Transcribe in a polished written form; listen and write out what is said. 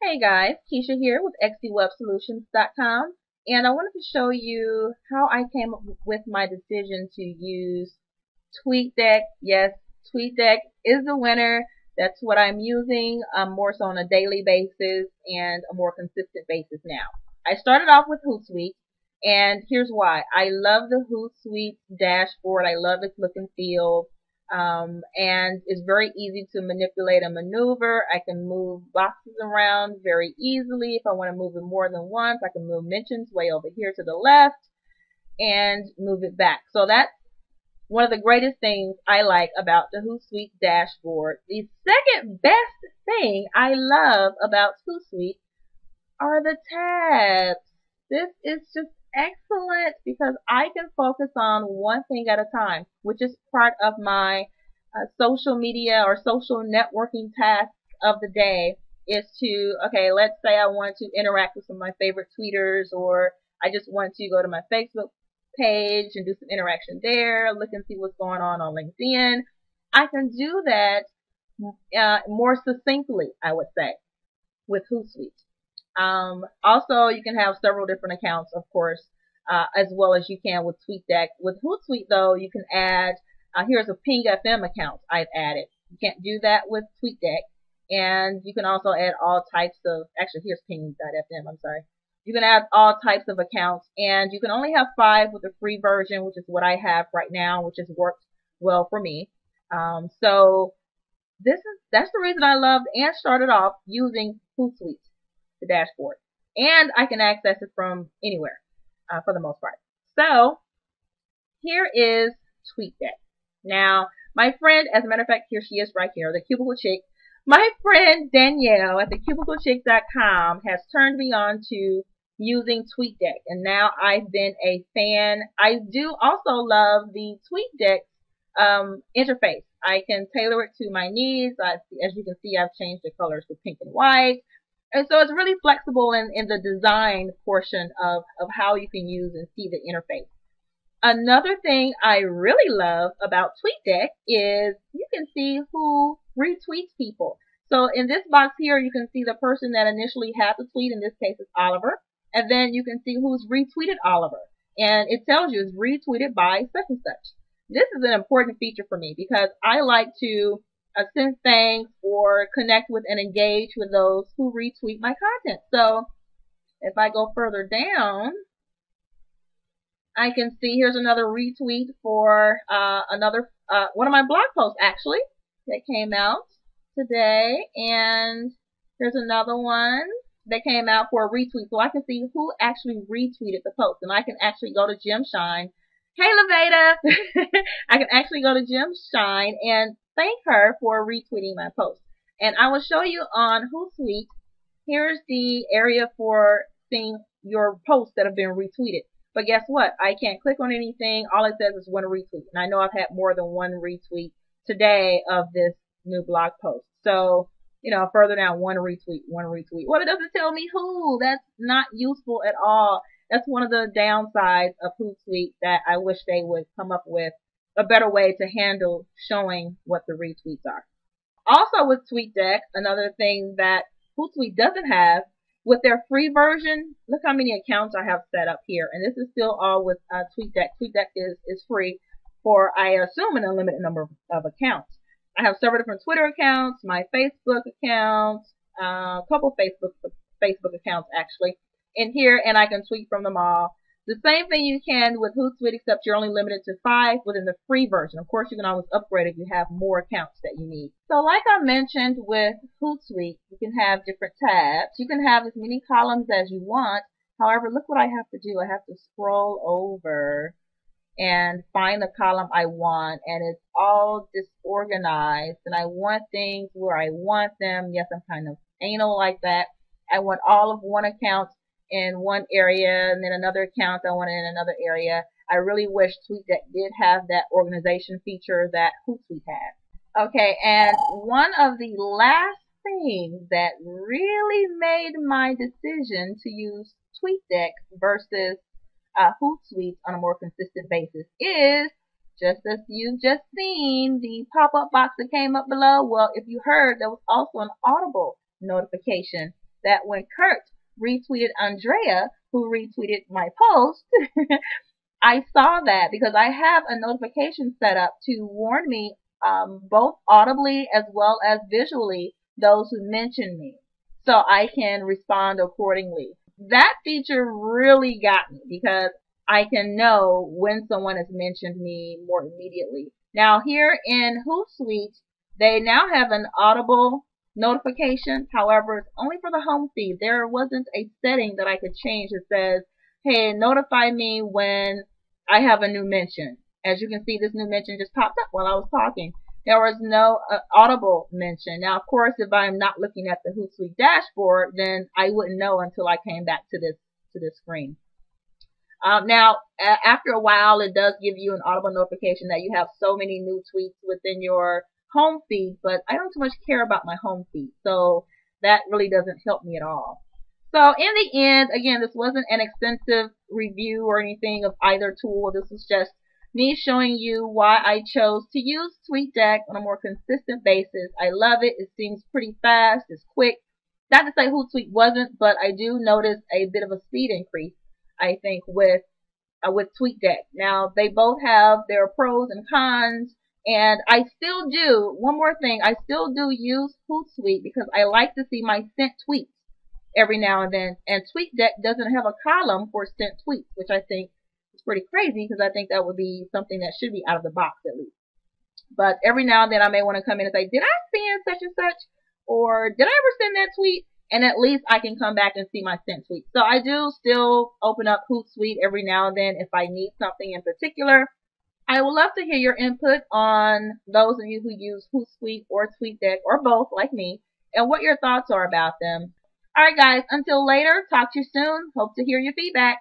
Hey guys, Keisha here with xdwebsolutions.com, and I wanted to show you how I came up with my decision to use Tweetdeck. Yes, Tweetdeck is the winner. That's what I'm using more so on a daily basis and a more consistent basis now. I started off with Hootsuite, and here's why. I love the Hootsuite dashboard. I love its look and feel. And it's very easy to manipulate and maneuver. I can move boxes around very easily. If I want to move it more than once, I can move mentions way over here to the left and move it back. So that's one of the greatest things I like about the Hootsuite dashboard. The second best thing I love about Hootsuite are the tabs. This is just excellent because I can focus on one thing at a time, which is part of my social media or social networking task of the day is to, okay, let's say I want to interact with some of my favorite tweeters, or I just want to go to my Facebook page and do some interaction there, look and see what's going on LinkedIn. I can do that more succinctly, I would say, with Hootsuite. Also, you can have several different accounts, of course, as well as you can with Tweetdeck. With Hootsuite, though, you can add, here's a Ping FM account I've added. You can't do that with Tweetdeck. And you can also add all types of, actually, here's Ping.fm, I'm sorry. You can add all types of accounts, and you can only have 5 with the free version, which is what I have right now, which has worked well for me. So that's the reason I loved and started off using Hootsuite, the dashboard, and I can access it from anywhere for the most part. So here is Tweetdeck. Now, my friend, as a matter of fact, here she is right here, the Cubicle Chick. My friend Danielle at thecubiclechick.com has turned me on to using Tweetdeck, and now I've been a fan. I do also love the Tweetdeck interface. I can tailor it to my needs. As you can see, I've changed the colors to pink and white. And so it's really flexible in the design portion of how you can use and see the interface. Another thing I really love about Tweetdeck is you can see who retweets people. So in this box here, you can see the person that initially had the tweet. In this case, it's Oliver. And then you can see who's retweeted Oliver. And it tells you it's retweeted by such and such. This is an important feature for me because I like to send thanks or connect with and engage with those who retweet my content. So if I go further down, I can see here's another retweet for another one of my blog posts actually that came out today, and there's another one that came out for a retweet, so I can see who actually retweeted the post, and I can actually go to Jim Shine. Hey, Laveda! I can actually go to Jim Shine and thank her for retweeting my post. And I will show you on Hootsuite. Here's the area for seeing your posts that have been retweeted. But guess what? I can't click on anything. All it says is one retweet. And I know I've had more than one retweet today of this new blog post. So, you know, further down, one retweet. Well, it doesn't tell me who. That's not useful at all. That's one of the downsides of Hootsuite that I wish they would come up with a better way to handle showing what the retweets are. Also with Tweetdeck, another thing that Hootsuite doesn't have, with their free version, look how many accounts I have set up here. And this is still all with Tweetdeck. Tweetdeck is free for, I assume, an unlimited number of accounts. I have several different Twitter accounts, my Facebook account, a couple Facebook accounts actually in here, and I can tweet from them all. The same thing you can with Hootsuite, except you're only limited to 5 within the free version. Of course, you can always upgrade if you have more accounts that you need. So like I mentioned with Hootsuite, you can have different tabs. You can have as many columns as you want. However, look what I have to do. I have to scroll over and find the column I want, and it's all disorganized, and I want things where I want them. Yes, I'm kind of anal like that. I want all of one account in one area, and then another account I want it in another area. I really wish Tweetdeck did have that organization feature that Hootsuite has. Okay, and one of the last things that really made my decision to use Tweetdeck versus Hootsuite on a more consistent basis is, just as you've just seen, the pop-up box that came up below. Well, if you heard, there was also an Audible notification that when Kurt retweeted Andrea, who retweeted my post, I saw that because I have a notification set up to warn me both audibly as well as visually those who mention me, so I can respond accordingly. That feature really got me because I can know when someone has mentioned me more immediately. Now here in Hootsuite, they now have an Audible notification. However, it's only for the home feed. There wasn't a setting that I could change that says, hey, notify me when I have a new mention. As you can see, this new mention just popped up while I was talking. There was no Audible mention. Now, of course, if I'm not looking at the Hootsuite dashboard, then I wouldn't know until I came back to this screen. Now, after a while, it does give you an Audible notification that you have so many new tweets within your home feed, but I don't too much care about my home feed, so that really doesn't help me at all. So in the end, again, this wasn't an extensive review or anything of either tool. This was just me showing you why I chose to use Tweetdeck on a more consistent basis. I love it. It seems pretty fast. It's quick. Not to say Hootsuite wasn't, but I do notice a bit of a speed increase, I think, with Tweetdeck. Now, they both have their pros and cons, and I still do, one more thing, I still do use Hootsuite because I like to see my sent tweets every now and then, and Tweetdeck doesn't have a column for sent tweets, which I think is pretty crazy because I think that would be something that should be out of the box at least. But every now and then I may want to come in and say, did I send such and such? Or did I ever send that tweet? And at least I can come back and see my sent tweets. So I do still open up Hootsuite every now and then if I need something in particular. I would love to hear your input on those of you who use Hootsuite or Tweetdeck or both like me, and what your thoughts are about them. Alright guys, until later, talk to you soon. Hope to hear your feedback.